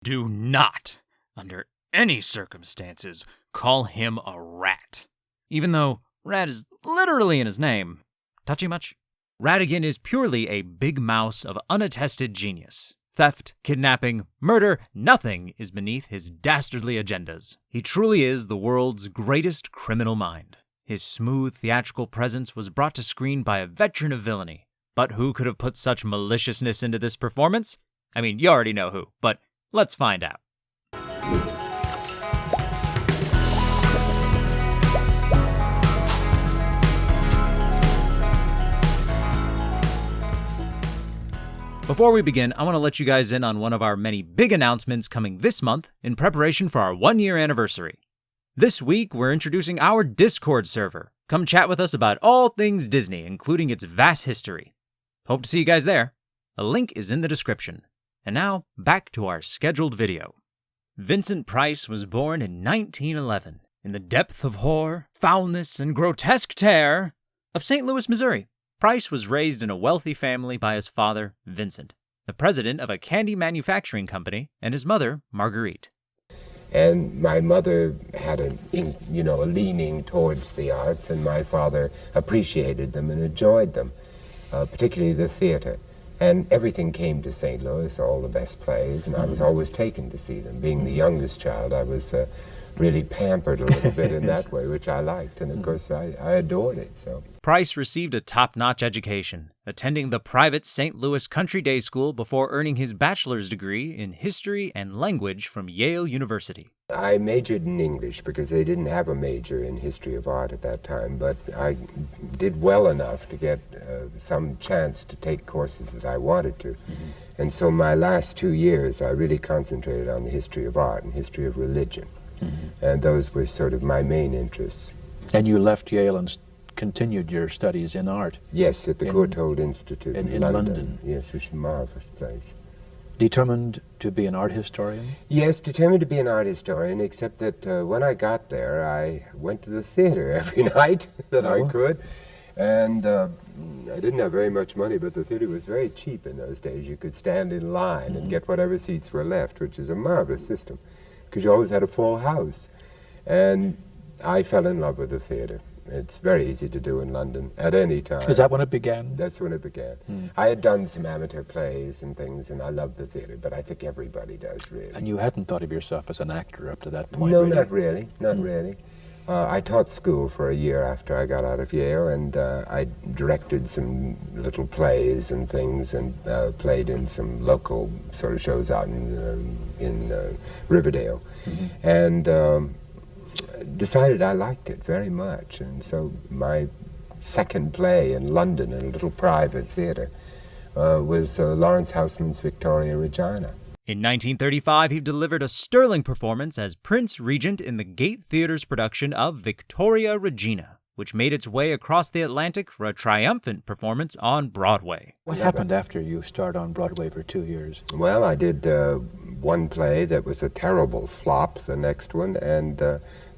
Do not, under any circumstances, call him a rat. Even though rat is literally in his name. Touchy much? Ratigan is purely a big mouse of unattested genius. Theft, kidnapping, murder, nothing is beneath his dastardly agendas. He truly is the world's greatest criminal mind. His smooth theatrical presence was brought to screen by a veteran of villainy. But who could have put such maliciousness into this performance? I mean, you already know who, but let's find out. Before we begin, I want to let you guys in on one of our many big announcements coming this month in preparation for our 1-year anniversary. This week, we're introducing our Discord server. Come chat with us about all things Disney, including its vast history. Hope to see you guys there. A link is in the description. And now, back to our scheduled video. Vincent Price was born in 1911 in the depth of horror, foulness, and grotesque terror of St. Louis, Missouri. Price was raised in a wealthy family by his father, Vincent, the president of a candy manufacturing company, and his mother, Marguerite. And my mother had a leaning towards the arts, and my father appreciated them and enjoyed them, particularly the theater. And everything came to St. Louis, all the best plays, and I was always taken to see them. Being the youngest child, I was really pampered a little bit in that way, which I liked, and of course I adored it. So Price received a top-notch education, attending the private St. Louis Country Day School before earning his bachelor's degree in history and language from Yale University. I majored in English because they didn't have a major in history of art at that time, but I did well enough to get some chance to take courses that I wanted to. And so my last 2 years, I really concentrated on the history of art and history of religion. And those were sort of my main interests. And you left Yale and continued your studies in art? Yes, at the Courtauld Institute in London. Yes, which is a marvelous place. Determined to be an art historian? Yes, determined to be an art historian, except that when I got there, I went to the theater every night that I could. And I didn't have very much money, but the theater was very cheap in those days. You could stand in line and get whatever seats were left, which is a marvelous system, because you always had a full house. And I fell in love with the theater. It's very easy to do in London at any time. Is that when it began? That's when it began. I had done some amateur plays and things, and I loved the theater, but I think everybody does, really. And you hadn't thought of yourself as an actor up to that point? No, not really, not really. I taught school for a year after I got out of Yale, and I directed some little plays and things, and played in some local sort of shows out in Riverdale. And decided I liked it very much, and so my second play in London in a little private theater was Lawrence Houseman's Victoria Regina. In 1935, he delivered a sterling performance as Prince Regent in the Gate Theatre's production of Victoria Regina, which made its way across the Atlantic for a triumphant performance on Broadway. What happened after you starred on Broadway for 2 years? Well, I did one play that was a terrible flop, the next one, and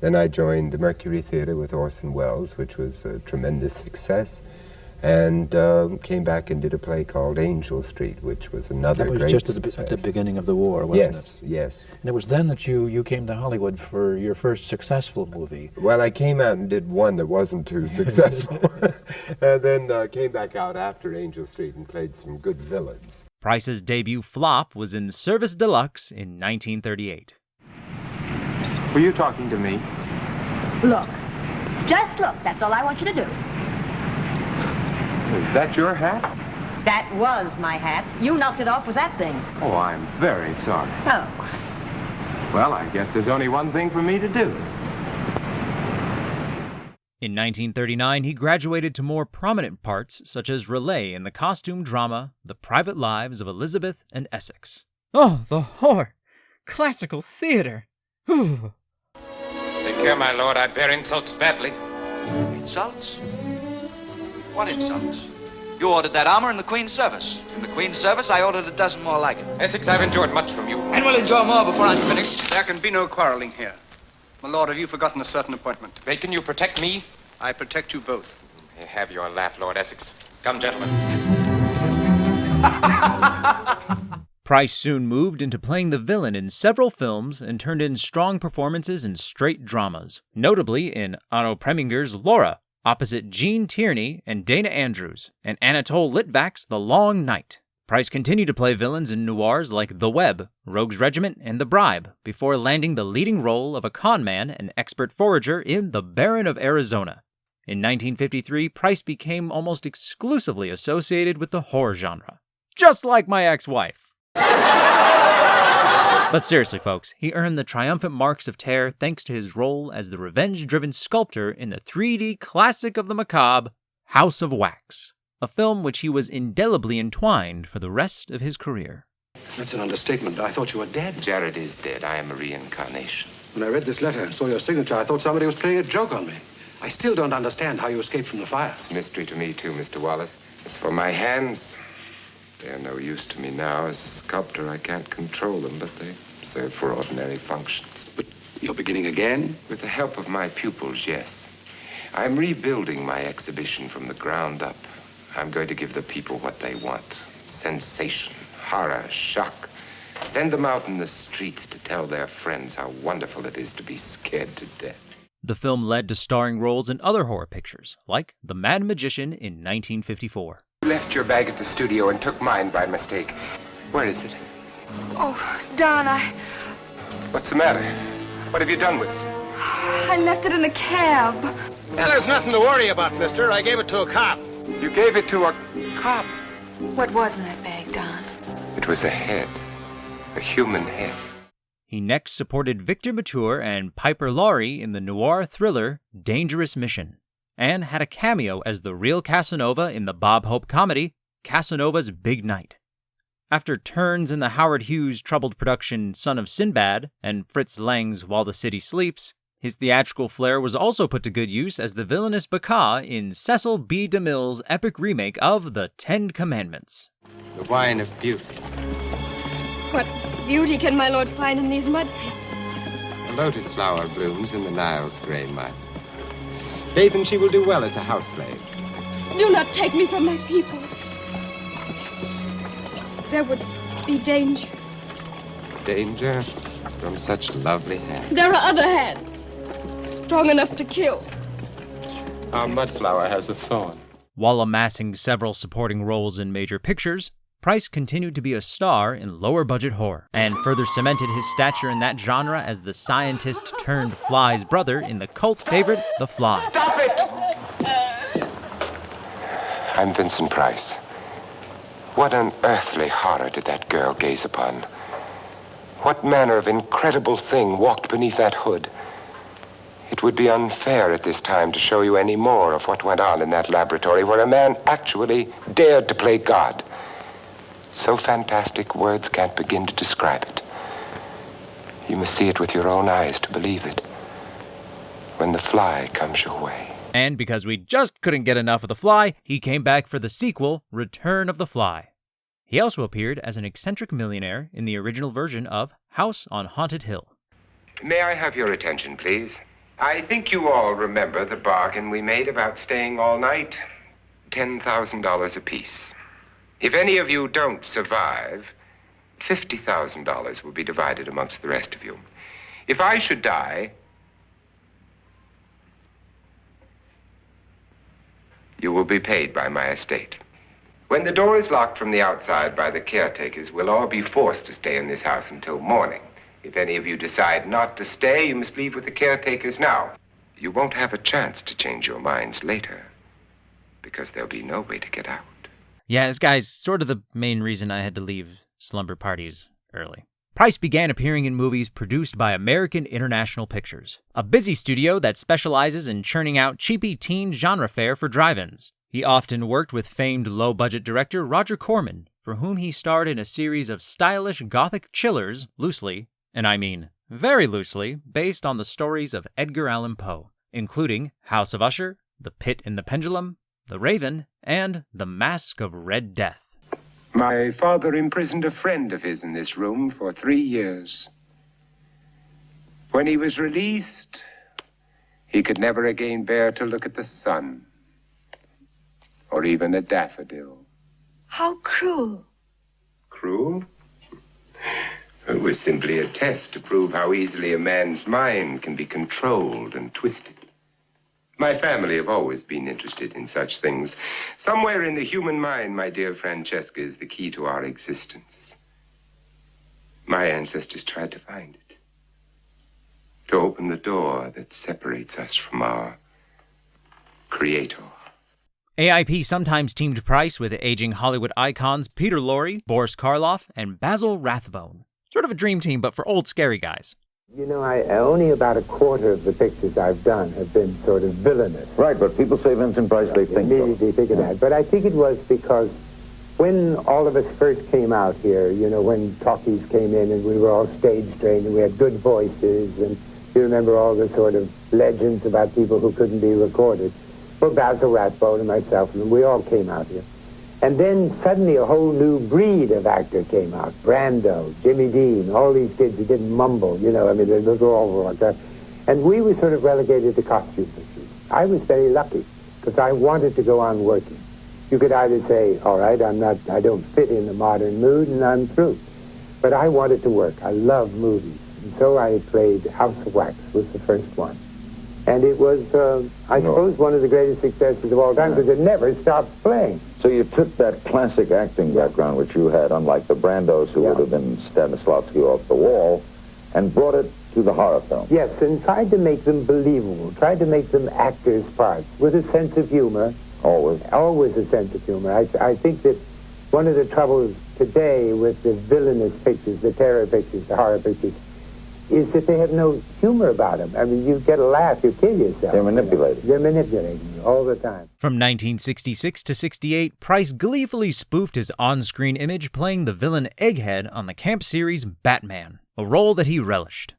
then I joined the Mercury Theatre with Orson Welles, which was a tremendous success, and came back and did a play called Angel Street, which was another great success. That was just at the beginning of the war, wasn't it? Yes. And it was then that you came to Hollywood for your first successful movie. Well, I came out and did one that wasn't too successful, and then came back out after Angel Street and played some good villains. Price's debut flop was in Service Deluxe in 1938. Were you talking to me? Look. Just look. That's all I want you to do. Is that your hat? That was my hat. You knocked it off with that thing. Oh, I'm very sorry. Oh. Well, I guess there's only one thing for me to do. In 1939, he graduated to more prominent parts, such as Relay in the costume drama The Private Lives of Elizabeth and Essex. Oh, the horror! Classical theater! Whew. Take care, my lord. I bear insults badly. Insults? What insults? You ordered that armor in the Queen's service. In the Queen's service, I ordered a dozen more like it. Essex, I've enjoyed much from you. And will enjoy more before I'm finished. There can be no quarreling here. My lord, have you forgotten a certain appointment? Bacon, you protect me? I protect you both. Have your laugh, Lord Essex. Come, gentlemen. Price soon moved into playing the villain in several films and turned in strong performances in straight dramas, notably in Otto Preminger's Laura, opposite Gene Tierney and Dana Andrews, and Anatole Litvak's The Long Night. Price continued to play villains in noirs like The Web, Rogue's Regiment, and The Bribe, before landing the leading role of a con man and expert forager in The Baron of Arizona. In 1953, Price became almost exclusively associated with the horror genre. Just like my ex-wife. But seriously, folks, he earned the triumphant marks of terror thanks to his role as the revenge-driven sculptor in the 3D classic of the macabre, House of Wax, a film which he was indelibly entwined for the rest of his career. That's an understatement. I thought you were dead. Jared is dead. I am a reincarnation. When I read this letter and saw your signature, I thought somebody was playing a joke on me. I still don't understand how you escaped from the fire. It's a mystery to me, too, Mr. Wallace. As for my hands, they're no use to me now. As a sculptor, I can't control them, but they serve for ordinary functions. But you're beginning again? With the help of my pupils, yes. I'm rebuilding my exhibition from the ground up. I'm going to give the people what they want. Sensation, horror, shock. Send them out in the streets to tell their friends how wonderful it is to be scared to death. The film led to starring roles in other horror pictures, like The Mad Magician in 1954. You left your bag at the studio and took mine by mistake. Where is it? Oh, Don, What's the matter? What have you done with it? I left it in a cab. Well, there's nothing to worry about, mister. I gave it to a cop. You gave it to a cop. What was in that bag, Don? It was a head. A human head. He next supported Victor Mature and Piper Laurie in the noir thriller Dangerous Mission, and had a cameo as the real Casanova in the Bob Hope comedy Casanova's Big Night. After turns in the Howard Hughes troubled production Son of Sinbad and Fritz Lang's While the City Sleeps, his theatrical flair was also put to good use as the villainous Bacah in Cecil B. DeMille's epic remake of The Ten Commandments. The wine of beauty. What beauty can my lord find in these mud pits? A lotus flower blooms in the Nile's gray mud. Bathe and she will do well as a house slave. Do not take me from my people. There would be danger. Danger from such lovely hands. There are other hands, strong enough to kill. Our mudflower has a thorn. While amassing several supporting roles in major pictures, Price continued to be a star in lower-budget horror, and further cemented his stature in that genre as the scientist-turned-Fly's brother in the cult favorite The Fly. Stop it! I'm Vincent Price. What unearthly horror did that girl gaze upon? What manner of incredible thing walked beneath that hood? It would be unfair at this time to show you any more of what went on in that laboratory where a man actually dared to play God. So fantastic, words can't begin to describe it. You must see it with your own eyes to believe it. When The Fly comes your way. And because we just couldn't get enough of The Fly, he came back for the sequel, Return of the Fly. He also appeared as an eccentric millionaire in the original version of House on Haunted Hill. May I have your attention, please? I think you all remember the bargain we made about staying all night. $10,000 apiece. If any of you don't survive, $50,000 will be divided amongst the rest of you. If I should die, you will be paid by my estate. When the door is locked from the outside by the caretakers, we'll all be forced to stay in this house until morning. If any of you decide not to stay, you must leave with the caretakers now. You won't have a chance to change your minds later, because there'll be no way to get out. Yeah, this guy's sort of the main reason I had to leave slumber parties early. Price began appearing in movies produced by American International Pictures, a busy studio that specializes in churning out cheapy teen genre fare for drive-ins. He often worked with famed low-budget director Roger Corman, for whom he starred in a series of stylish gothic chillers, loosely, and I mean very loosely, based on the stories of Edgar Allan Poe, including House of Usher, The Pit and the Pendulum, The Raven, and The Mask of Red Death. My father imprisoned a friend of his in this room for 3 years. When he was released, he could never again bear to look at the sun, or even a daffodil. How cruel. Cruel? It was simply a test to prove how easily a man's mind can be controlled and twisted. My family have always been interested in such things. Somewhere in the human mind, my dear Francesca, is the key to our existence. My ancestors tried to find it. To open the door that separates us from our Creator. AIP sometimes teamed Price with aging Hollywood icons Peter Lorre, Boris Karloff, and Basil Rathbone. Sort of a dream team, but for old scary guys. You know, only about a quarter of the pictures I've done have been sort of villainous. Right, but people say Vincent Price, they think immediately think of that. But I think it was because when all of us first came out here, you know, when talkies came in and we were all stage trained and we had good voices, and you remember all the sort of legends about people who couldn't be recorded. Well, Basil Rathbone and myself, and we all came out here. And then suddenly a whole new breed of actor came out. Brando, Jimmy Dean, all these kids who didn't mumble, you know, I mean, they were all like that. And we were sort of relegated to costume pictures. I was very lucky because I wanted to go on working. You could either say, all right, I don't fit in the modern mood and I'm through. But I wanted to work. I love movies. And so I played House of Wax was the first one. And it was, I suppose, one of the greatest successes of all time because it never stopped playing. So you took that classic acting background which you had, unlike the Brandos who would have been Stanislavski off the wall, and brought it to the horror film. Yes, and tried to make them believable, tried to make them actors' parts with a sense of humor. Always? Always a sense of humor. I think that one of the troubles today with the villainous pictures, the terror pictures, the horror pictures, is that they have no humor about them. I mean, you get a laugh, you kill yourself. They're manipulating. They're manipulating you all the time. From 1966 to 68, Price gleefully spoofed his on-screen image playing the villain Egghead on the camp series Batman, a role that he relished.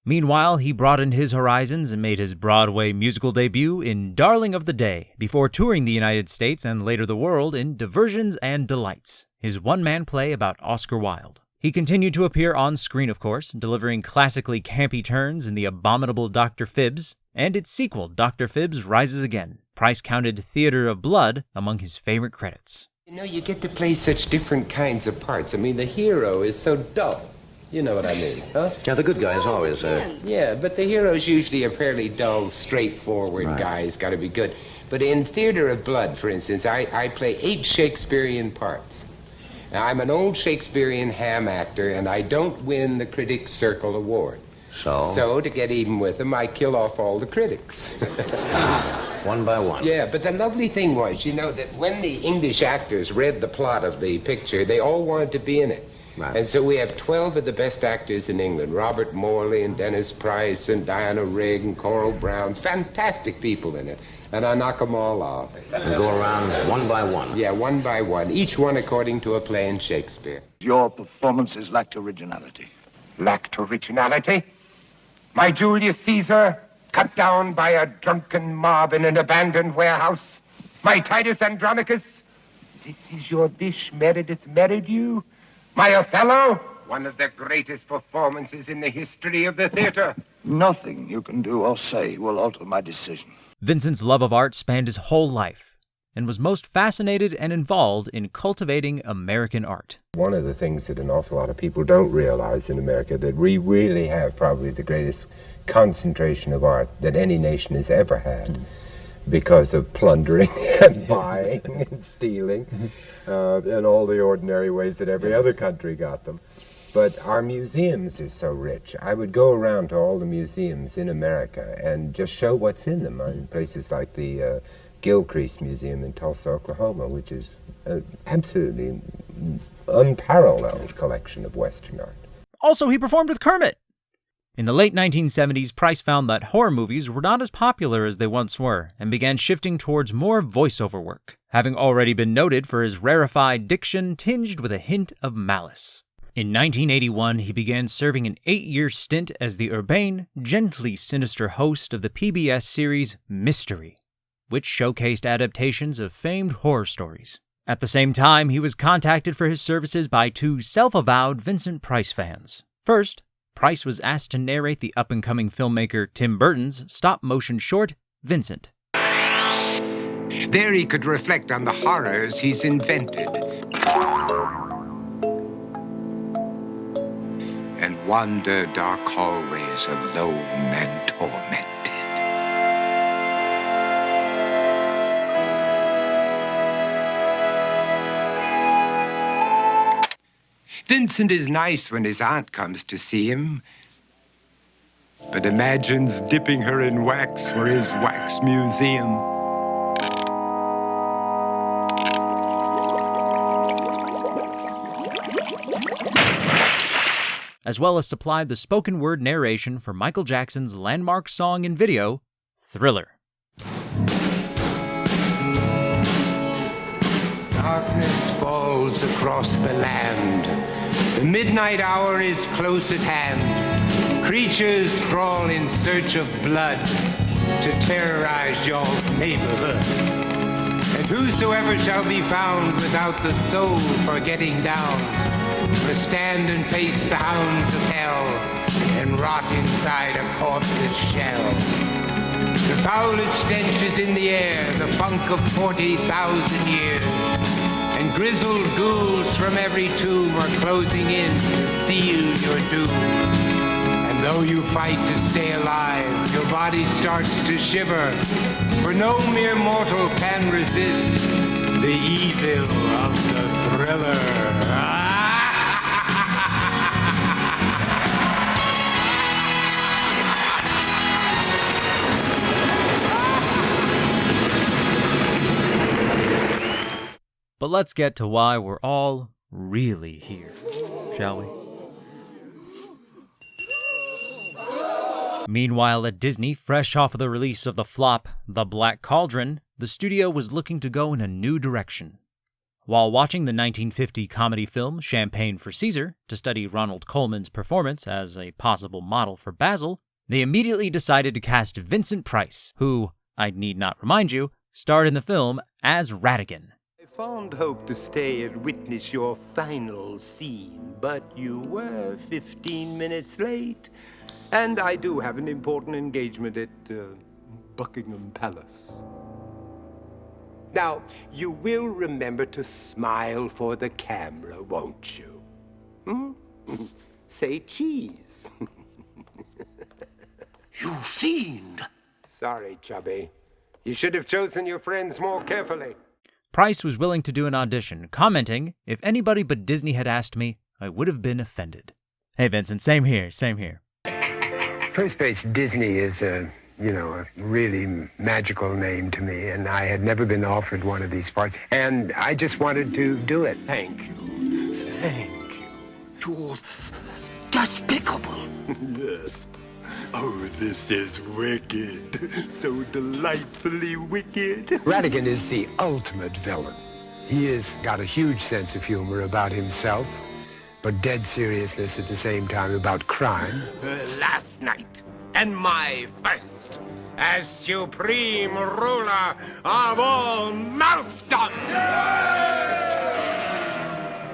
Meanwhile, he broadened his horizons and made his Broadway musical debut in Darling of the Day, before touring the United States and later the world in Diversions and Delights, his one-man play about Oscar Wilde. He continued to appear on screen, of course, delivering classically campy turns in The Abominable Dr. Phibbs, and its sequel, Dr. Phibbs Rises Again. Price counted Theater of Blood among his favorite credits. You know, you get to play such different kinds of parts. I mean, the hero is so dull. You know what I mean, huh? Yeah, the good guy is always... Yeah, but the hero's usually a fairly dull, straightforward guy. He's got to be good. But in Theater of Blood, for instance, I play 8 Shakespearean parts. Now, I'm an old Shakespearean ham actor, and I don't win the Critics' Circle Award. So, to get even with them, I kill off all the critics. One by one. Yeah, but the lovely thing was, you know, that when the English actors read the plot of the picture, they all wanted to be in it. Right. And so we have 12 of the best actors in England. Robert Morley and Dennis Price and Diana Rigg and Coral Brown. Fantastic people in it. And I knock them all off. And go around one by one. Yeah, one by one. Each one according to a play in Shakespeare. Your performances lacked originality. Lacked originality? My Julius Caesar, cut down by a drunken mob in an abandoned warehouse? My Titus Andronicus? This is your dish, Meredith Meridew? My Othello? One of the greatest performances in the history of the theater. Nothing you can do or say will alter my decision. Vincent's love of art spanned his whole life and was most fascinated and involved in cultivating American art. One of the things that an awful lot of people don't realize in America, that we really have probably the greatest concentration of art that any nation has ever had because of plundering and buying and stealing and all the ordinary ways that every other country got them. But our museums are so rich. I would go around to all the museums in America and just show what's in them. In places like the Gilcrease Museum in Tulsa, Oklahoma, which is an absolutely unparalleled collection of Western art. Also, he performed with Kermit. In the late 1970s, Price found that horror movies were not as popular as they once were and began shifting towards more voiceover work, having already been noted for his rarefied diction tinged with a hint of malice. In 1981, he began serving an 8-year stint as the urbane, gently sinister host of the PBS series Mystery, which showcased adaptations of famed horror stories. At the same time, he was contacted for his services by 2 self-avowed Vincent Price fans. First, Price was asked to narrate the up-and-coming filmmaker Tim Burton's stop-motion short, Vincent. There he could reflect on the horrors he's invented. and wander dark hallways alone and tormented. Vincent is nice when his aunt comes to see him, but imagines dipping her in wax for his wax museum. As well as supplied the spoken word narration for Michael Jackson's landmark song and video, Thriller. Darkness falls across the land. The midnight hour is close at hand. Creatures crawl in search of blood to terrorize y'all's neighborhood. And whosoever shall be found without the soul for getting down must stand and face the hounds of hell and rot inside a corpse's shell. The foulest stench is in the air, the funk of 40,000 years. And grizzled ghouls from every tomb are closing in to seal your doom. And though you fight to stay alive, your body starts to shiver, for no mere mortal can resist the evil of the thriller. But let's get to why we're all really here, shall we? Meanwhile, at Disney, fresh off of the release of the flop The Black Cauldron, the studio was looking to go in a new direction. While watching the 1950 comedy film Champagne for Caesar to study Ronald Colman's performance as a possible model for Basil, they immediately decided to cast Vincent Price, who, I need not remind you, starred in the film as Ratigan. Fond hope to stay and witness your final scene, but you were 15 minutes late, and I do have an important engagement at Buckingham Palace. Now, you will remember to smile for the camera, won't you? Say cheese. You fiend! Sorry, Chubby. You should have chosen your friends more carefully. Price was willing to do an audition, commenting, "If anybody but Disney had asked me, I would have been offended." Hey Vincent, same here. First base Disney is a really magical name to me, and I had never been offered one of these parts, and I just wanted to do it. Thank you. You're despicable. Yes. Oh, this is wicked. So delightfully wicked. Ratigan is the ultimate villain. He has got a huge sense of humor about himself, but dead seriousness at the same time about crime. Last night, and my first, as supreme ruler of all Mousedom.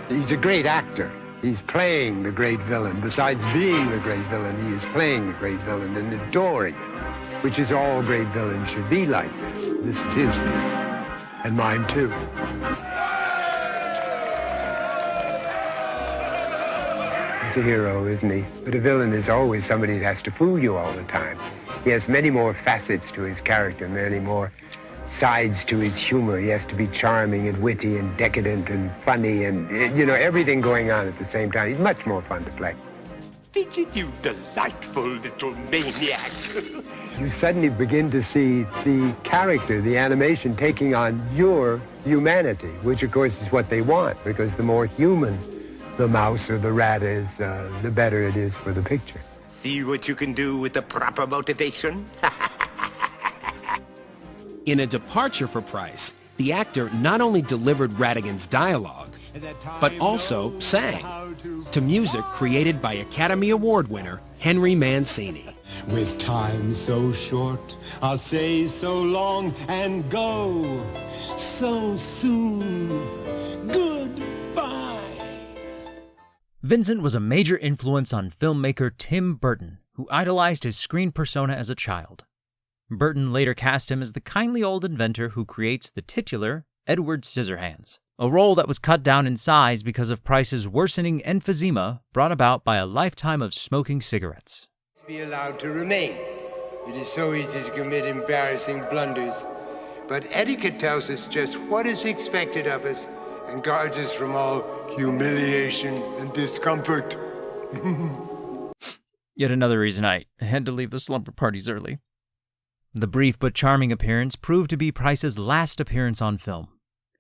He's a great actor. He's playing the great villain. Besides being the great villain, he is playing the great villain and adoring it, which is all great villains should be like this. This is his thing, and mine too. He's a hero, isn't he? But a villain is always somebody that has to fool you all the time. He has many more facets to his character, many more sides to his humor. He has to be charming and witty and decadent and funny and, everything going on at the same time. He's much more fun to play. Fidget, you delightful little maniac. You suddenly begin to see the character, the animation, taking on your humanity, which, of course, is what they want, because the more human the mouse or the rat is, the better it is for the picture. See what you can do with the proper motivation? In a departure for Price, the actor not only delivered Ratigan's dialogue, but also sang to music created by Academy Award winner Henry Mancini. With time so short, I'll say so long and go so soon. Goodbye. Vincent was a major influence on filmmaker Tim Burton, who idolized his screen persona as a child. Burton later cast him as the kindly old inventor who creates the titular Edward Scissorhands, a role that was cut down in size because of Price's worsening emphysema brought about by a lifetime of smoking cigarettes. Be allowed to remain. It is so easy to commit embarrassing blunders. But etiquette tells us just what is expected of us and guards us from all humiliation and discomfort. Yet another reason I had to leave the slumber parties early. The brief but charming appearance proved to be Price's last appearance on film.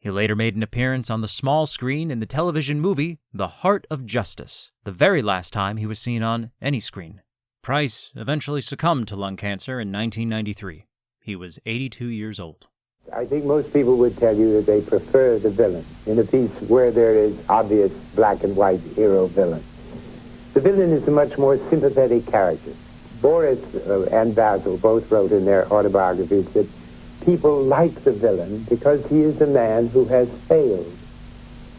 He later made an appearance on the small screen in the television movie The Heart of Justice, the very last time he was seen on any screen. Price eventually succumbed to lung cancer in 1993. He was 82 years old. I think most people would tell you that they prefer the villain in a piece where there is obvious black and white hero-villain. The villain is a much more sympathetic character. Boris and Basil both wrote in their autobiographies that people like the villain because he is a man who has failed.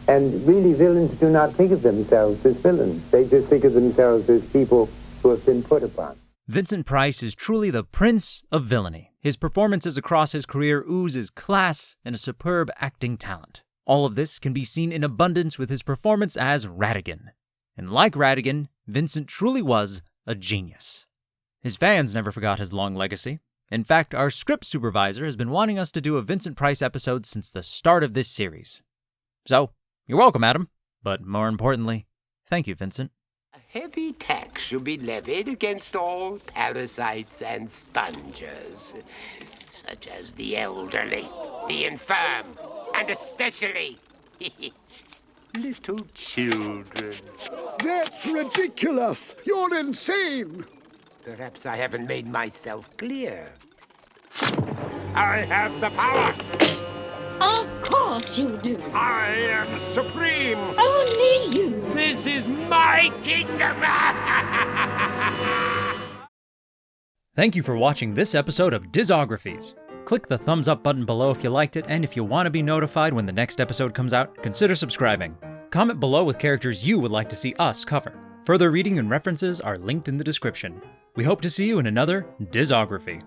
And really, villains do not think of themselves as villains. They just think of themselves as people who have been put upon. Vincent Price is truly the prince of villainy. His performances across his career oozes class and a superb acting talent. All of this can be seen in abundance with his performance as Ratigan. And like Ratigan, Vincent truly was a genius. His fans never forgot his long legacy. In fact, our script supervisor has been wanting us to do a Vincent Price episode since the start of this series. So, you're welcome, Adam. But more importantly, thank you, Vincent. A heavy tax should be levied against all parasites and spongers, such as the elderly, the infirm, and especially little children. That's ridiculous! You're insane! Perhaps I haven't made myself clear. I have the power! Of course you do. I am supreme! Only you. This is my kingdom! Thank you for watching this episode of Discographies. Click the thumbs up button below if you liked it, and if you want to be notified when the next episode comes out, consider subscribing. Comment below with characters you would like to see us cover. Further reading and references are linked in the description. We hope to see you in another Discography.